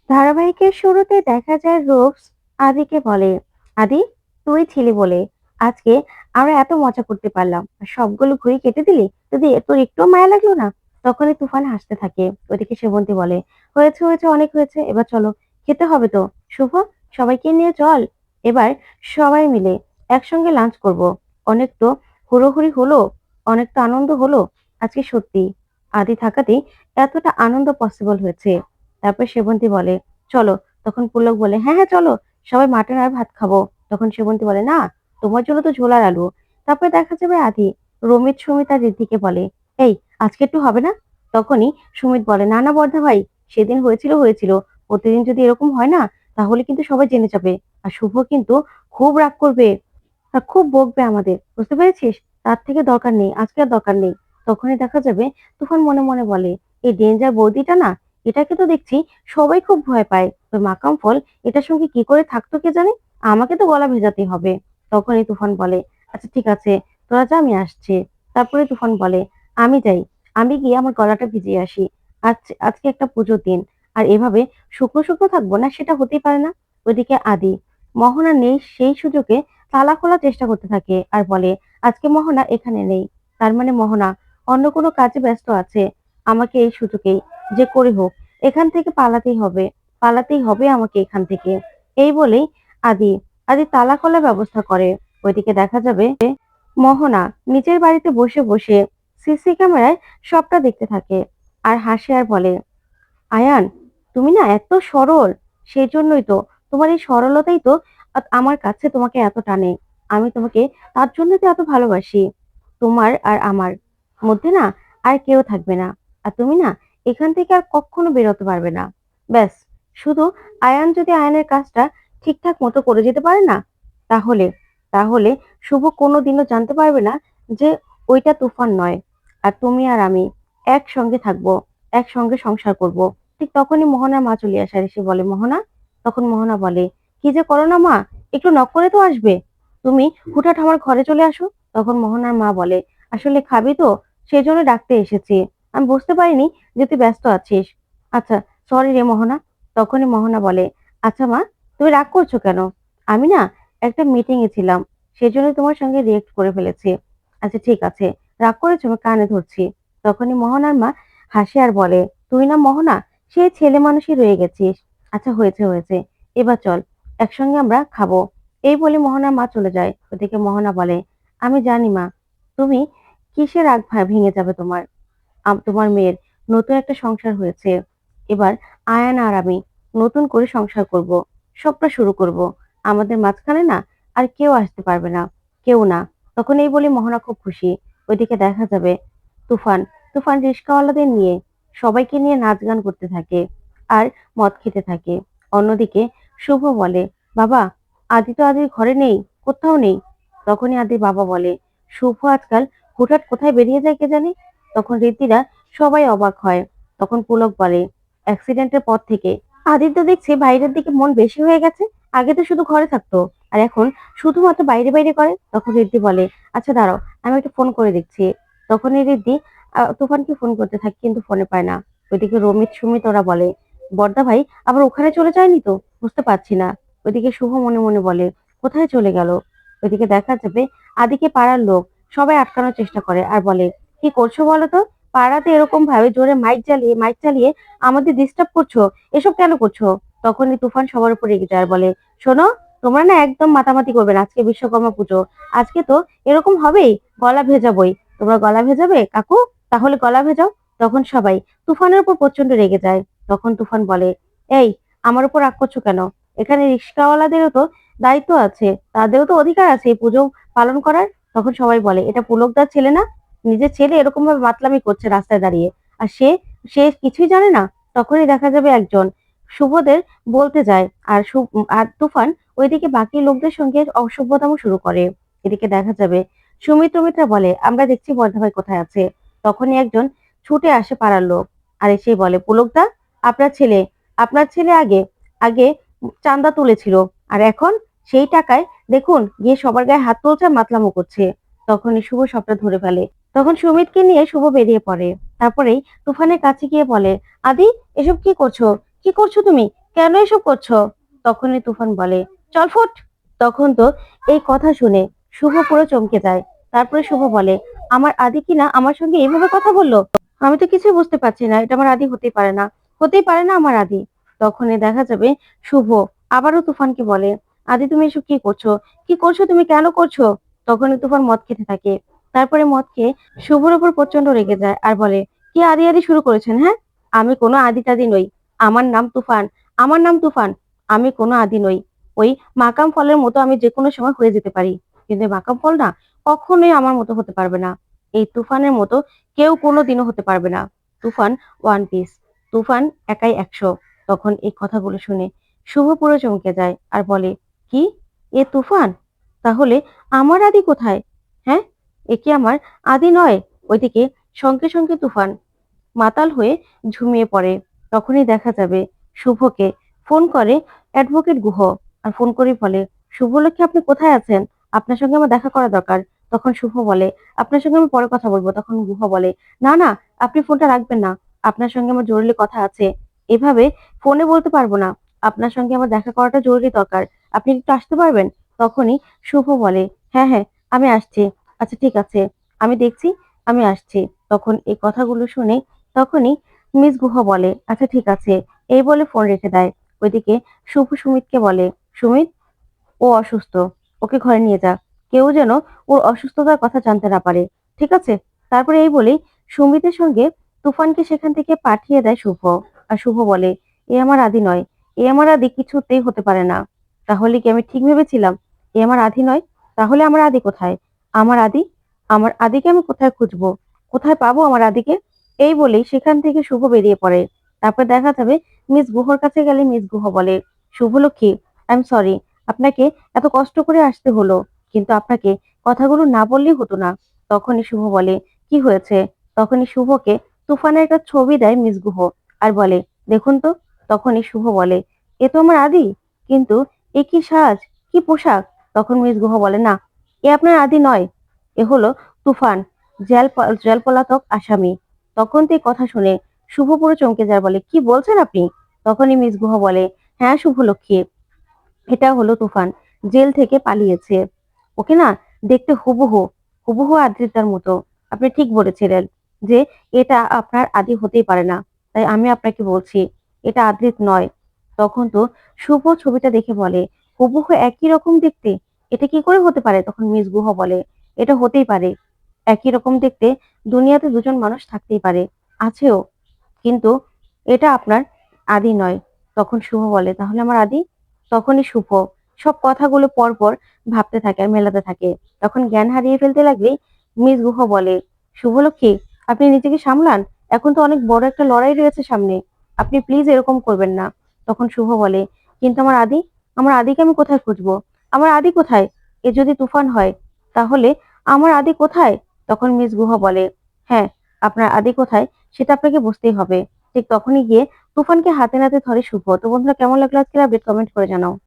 ধারাবাহিকের শুরুতে দেখা যায় রূপস আদিকে বলে, আদি তুই ছিলি বলে আজকে আমরা এত মজা করতে পারলাম, আর সবগুলো ঘুড়ি কেটে দিলি, যদি তোর একটু মায়া লাগলো না? তখনই তুফান হাসতে থাকে। ওদিকে সেবন্তী বলে, হয়েছে হয়েছে, অনেক হয়েছে, এবার চলো, খেতে হবে তো। শুভ, সবাইকে নিয়ে চল, এবার সবাই মিলে একসঙ্গে লাঞ্চ করব। অনেক তো হুড়োহুড়ি হলো, অনেক তো আনন্দ হলো আজকে, সত্যি আদি থাকাতেই এতটা আনন্দ পসিবল হয়েছে। তারপর সেবন্তী বলে, চলো। তখন পুলক বলে, হ্যাঁ হ্যাঁ চলো, সবাই মাটন আর ভাত খাবো। তখন সেবন্তী বলে, না, তোমার জন্য তো ঝোলার আলু। তারপরে দেখা যাবে আদি রমিত, সুমিত আর ঋদ্ধিকে বলে, এই আজকে একটু হবে না? তখনই সুমিত বলে, না না বর্ধা ভাই, সেদিন হয়েছিল হয়েছিল, প্রতিদিন যদি এরকম হয় না, তাহলে কিন্তু সবাই জেনে যাবে, আর শুভ কিন্তু খুব রাগ করবে, আর খুব বকবে আমাদের, বুঝতে পেরেছিস? তার থেকে দরকার নেই, আজকে আর দরকার নেই। তখনই দেখা যাবে তুফান মনে মনে বলে, এই ডেঞ্জার বৌদিটা না, এটাকে তো দেখছি সবাই খুব ভয় পায়, ওই মাকাম ফল এটার সঙ্গে কি করে থাকতো কে জানে, আমাকে তো গলা ভেজাতেই হবে। তখনই তুফান বলে, আচ্ছা ঠিক আছে, তোরা যা, আমি আসছি। তারপরে তুফান বলে, আমি যাই, আমি গিয়ে আমার গলাটা ভিজিয়ে আসি। আজ আজকে একটা পুজোর দিন, আর এভাবে শুকনো শুকনো থাকবো না, সেটা হতেই পারে না। ওইদিকে আদি, মোহনা নেই সেই সুযোগে তালা খোলার চেষ্টা করতে থাকে আর বলে, আজকে মোহনা এখানে নেই, তার মানে মোহনা অন্য কোনো কাজে ব্যস্ত আছে। আমাকে এই সুযোগেই যে করে হোক এখান থেকে পালাতেই হবে, পালাতেই হবে আমাকে এখান থেকে। এই বলেই আদি আদি তালা খোলার ব্যবস্থা করে। ওইদিকে দেখা যাবে মোহনা নিজের বাড়িতে বসে বসে সিসি ক্যামেরায় সবটা দেখতে থাকে আর হাসে আর বলে, আয়ান, তুমি না এত সরল, সেই জন্যই তো, তোমার এই সরলতাই তো আমার কাছে তোমাকে এত টানে। আমি তোমাকে তার জন্য তো এত ভালোবাসি। তোমার আর আমার মধ্যে না আর কেউ থাকবে না, আর তুমি না এখান থেকে আর কখনো বেরোতে পারবে না। ব্যাস, শুধু আয়ান যদি আয়ানের কাজটা ঠিকঠাক মতো করে যেতে পারে না, তাহলে তাহলে শুভ কোনোদিনও জানতে পারবে না যে ওইটা তুফান নয়, আর তুমি আর আমি একসঙ্গে থাকবো, একসঙ্গে সংসার করব। ঠিক তখনই মোহনার মা চলে আসে আর এসে বলে, মোহনা। তখন মোহনা বলে, কি যে করো না মা, একটু নক করে তো আসবে, তুমি হুটহাট আমার ঘরে চলে আসো। তখন মোহনার মা বলে, আসলে খাবি তো, সেই জন্য ডাকতে এসেছি, আমি বুঝতে পারিনি যে তুই ব্যস্ত আছিস। আচ্ছা, সরি রে মোহনা। তখনই মোহনা বলে, আচ্ছা মা, তুমি রাগ করছো কেন? আমি না একটা মিটিং এ ছিলাম, সেজন্য তোমার সঙ্গে রিয়েক্ট করে ফেলেছি। আচ্ছা ঠিক আছে, রাগ করেছো, আমি কানে ধরছি। তখনই মোহনার মা হাসে আর বলে, তুই না মোহনা সেই ছেলে মানুষই রয়ে গেছিস। আচ্ছা হয়েছে হয়েছে, এবার চল, একসঙ্গে আমরা খাবো। এই বলে মোহনার মা চলে যায়। ওদিকে মোহনা বলে, আমি জানি মা, তুমি কিসের রাগ ভেঙে যাবে তোমার, তোমার মেয়ের নতুন একটা সংসার হয়েছে, এবার আয়ান আর আমি নতুন করে সংসার করব, সবটা শুরু করব, আমাদের মাঝখানে না আর কেউ আসতে পারবে না, কেউ না। তখন এই বলে মোহনা খুব খুশি। ওইদিকে দেখা যাবে তুফান তুফান রিস্কাওয়ালাদের নিয়ে সবাইকে নিয়ে নাচ গান করতে থাকে আর মদ খেতে থাকে। অন্যদিকে শুভ বলে, বাবা, আদি তো আদির ঘরে নেই, কোথাও নেই। তখনই আদির বাবা বলে, শুভ আজকাল হুটহাট কোথায় বেরিয়ে যায় কে জানি। তখন রীতিরা সবাই অবাক হয়। তখন পুলক বলে, অ্যাক্সিডেন্টের পর থেকে আদির তো দেখছি বাইরের দিকে মন বেশি হয়ে গেছে, আগে তো শুধু ঘরে থাকতো, আর এখন শুধুমাত্র বাইরে বাইরে করে। তখন রিদ্ধি বলে, আচ্ছা দাঁড়াও, আমি একটু ফোন করে দেখছি। তখনই রিদ্ধি তুফানকে ফোন করতে থাকে কিন্তু ফোনে পায় না। ওইদিকে রমিত সুমিত ওরা বলে, বর্দা ভাই আবার ওখানে চলে যায়নি তো, বুঝতে পারছি না। ওইদিকে শুভ মনে মনে বলে, কোথায় চলে গেল? ওইদিকে দেখা যাবে আদিকে পাড়ার লোক সবাই আটকানোর চেষ্টা করে আর বলে, কি করছো বলো তো? পাড়াতে এরকম ভাবে জোরে মাইক চালিয়ে আমাদের ডিস্টার্ব করছো, এসব কেন করছো? তখনই তুফান সবার উপর রেগে যায় আর বলে, শোনো, তোমরা না একদম মাতামাতি করবে না, আজকে বিশ্বকর্মা পুজো, আজকে তো এরকম হবেই, গলা ভেজাবই। তোমরা গলা ভেজাবে কাকু, তাহলে গলা ভেজাও। তখন সবাই তুফানের উপর প্রচন্ড রেগে যায়। তখন তুফান বলে, এই, আমার উপর রাগ করছো কেন? এখানে রিক্সাওয়ালাদেরও তো দায়িত্ব আছে, তাদেরও তো অধিকার আছে এই পুজো পালন করার। তখন সবাই বলে, এটা পুলকদার ছেলে না? নিজের ছেলে এরকম ভাবে মাতলামি করছে রাস্তায় দাঁড়িয়ে, আর সে সে কিছুই জানে না। তখনই দেখা যাবে একজন শুভদের বলতে যায়, আর তুফান ওইদিকে বাকি লোকদের সঙ্গে অসভ্যতামো শুরু করে। এদিকে দেখা যাবে সুমিত্রা বলে, আমরা দেখছি বর্ধা ভাই কোথায় আছে। তখনই একজন ছুটে আসে পাড়ার লোক, আর এসে বলে, পুলকদা, আপনার ছেলে আপনার ছেলে আগে আগে চাঁদা তুলেছিল, আর এখন সেই টাকায় দেখুন গিয়ে সবার গায়ে হাত তুলছে, মাতলামো করছে। তখনই শুভ সবটা ধরে ফেলে। তখন সুমিতকে নিয়ে শুভ বেরিয়ে পড়ে। তারপরেই তুফানের কাছে গিয়ে বলে, আদি, এসব কি করছো? কি করছো তুমি? কেন এসব করছো? তখনই তুফান বলে, চল ফুট। তখন তো এই কথা শুনে শুভ পুরো চমকে যায়। তারপরে শুভ বলে, আমার আদি কিনা আমার সঙ্গে এইভাবে কথা বললো? আমি তো কিছুই বুঝতে পারছি না, এটা আমার আদি হতেই পারে না, হতেই পারে না আমার আদি। তখনই দেখা যাবে শুভ আবারও তুফানকে বলে, আদি তুমি এসব কি করছো? কি করছো তুমি, কেন করছো? তখনই তুফান মদ খেতে থাকে। তারপরে মদ খেয়ে শুভর উপর প্রচন্ড রেগে যায় আর বলে, কি আদি আদি শুরু করেছেন, হ্যাঁ? আমি কোনো আদি টাদি নই। আমার নাম তুফান, আমার নাম তুফান। আমি কোনো আদি নই। ওই মাকাম ফলের মতো আমি যে কোনো সময় হয়ে যেতে পারি, কিন্তু এই মাকাম ফল না কখনোই আমার মতো হতে পারবে না। এই তুফানের মতো কেউ কোনোদিনও হতে পারবে না। তুফান ওয়ান পিস, তুফান একাই ১০০। তখন এই কথাগুলো শুনে শুভ পুরো চমকে যায় আর বলে, কি, এ তুফান? তাহলে আমার আদি কোথায়? হ্যাঁ, এ কি আমার আদি নয়? ওইদিকে সঙ্গে সঙ্গে তুফান মাতাল হয়ে ঝুমিয়ে পড়ে। তখনই দেখা যাবে শুভকে ফোন করে অ্যাডভোকেট গুহ। আর ফোন করে বলে, শুভলক্ষ্মী আপনি কোথায় আছেন? আপনার সঙ্গে আমার দেখা করা দরকার। তখন শুভ বলে, আপনার সঙ্গে আমি পরে কথা বলবো। তখন গুহ বলে, না না, আপনি ফোনটা রাখবেন না, আপনার সঙ্গে আমার জরুরি কথা আছে। এভাবে ফোনে বলতে পারবো না, আপনার সঙ্গে আমার দেখা করাটা জরুরি দরকার। আপনি একটু আসতে পারবেন? তখনই শুভ বলে, হ্যাঁ হ্যাঁ, আমি আসছি। আচ্ছা ঠিক আছে, আমি দেখছি, আমি আসছি। তখন এই কথাগুলো শুনে তখনই মিস গুহ বলে, আচ্ছা ঠিক আছে, এই বলে ফোন রেখে দেয়। ওইদিকে শুভ সুমিতকে বলে, সুমিত, ও অসুস্থ, ওকে ঘরে নিয়ে যা। কেউ যেন ওর অসুস্থতার কথা জানতে না পারে, ঠিক আছে? তারপরে এই বলেই সুমিতের সঙ্গে তুফানকে সেখান থেকে পাঠিয়ে দেয় শুভ। আর শুভ বলে, এ আমার আদি নয়, এ আমার আদি কিছুতেই হতে পারে না। তাহলে কি আমি ঠিক ভেবেছিলাম? এ আমার আদি নয়, তাহলে আমার আদি কোথায়? আমার আদি, আমার আদিকে আমি কোথায় খুঁজবো? কোথায় পাবো আমার আদিকে? এই বলেই সেখান থেকে শুভ বেরিয়ে পড়ে। তারপর দেখা যাবে মিস গুহর কাছে গেলে মিস গুহ বলে, শুভলক্ষ্মী, আই এম সরি, আপনাকে এত কষ্ট করে আসতে হলো, কিন্তু আপনাকে কথাগুলো না বললেই হতো না। তখনই শুভ বলে, কি হয়েছে? তখনই শুভকে তুফানের একটা ছবি দেয় মিস গুহ আর বলে, দেখুন তো। তখনই শুভ বলে, এ তো আমার আদি, কিন্তু এ কি সাজ, কি পোশাক? তখন মিস গুহ বলে, না, এ আপনার আদি নয়, এ হলো তুফান, জেল পলাতক আসামি। তখন তো এই কথা শুনে শুভ পুরো চমকে যায়, বলে, কি বলছেন আপনি? তখনই মিস গুহ বলে, হ্যাঁ শুভলক্ষ্মী, এটা হলো তুফান, জেল থেকে পালিয়েছে। ওকে না দেখতে হুবহু, হুবহু আদ্রিতার মতো। আপনি ঠিক বলেছিলেন যে এটা আপনার আদি হতেই পারে না। তাই আমি আপনাকে বলছি, এটা আদ্রিত নয়। তখন তো শুভ ছবিটা দেখে বলে, হুবহু একই রকম দেখতে, এটা কি করে হতে পারে? তখন মিস গুহ বলে, এটা হতেই পারে। একই রকম দেখতে দুনিয়াতে দুজন মানুষ থাকতেই পারে, আছেও, কিন্তু এটা আপনার আদি নয়। তখন শুভ বলে, তাহলে আমার আদি? তখনই শুভ সব কথাগুলো পরপর ভাবতে থাকে আর মেলাতে থাকে। তখন জ্ঞান হারিয়ে ফেলতে লাগলেই মিস গুহ বলে, শুভলক্ষ্মী, আপনি নিজেকে সামলান, এখন তো অনেক বড় একটা লড়াই রয়েছে সামনে, আপনি প্লিজ এরকম করবেন না। তখন শুভ বলে, কিন্তু আমার আদি, আমার আদিকে আমি কোথায় খুঁজবো? আমার আদি কোথায়? এ যদি তুফান হয়, তাহলে আমার আদি কোথায়? তখন মিস গুহ বলে, হ্যাঁ, আপনার আদি কোথায় সেটা আপনাকে বুঝতেই হবে। ঠিক তখনই গিয়ে তুফানকে হাতে নাতে ধরে শুভ। তো বন্ধুরা, কেমন লাগলো আজকের আপডেট, কমেন্ট করে জানাও।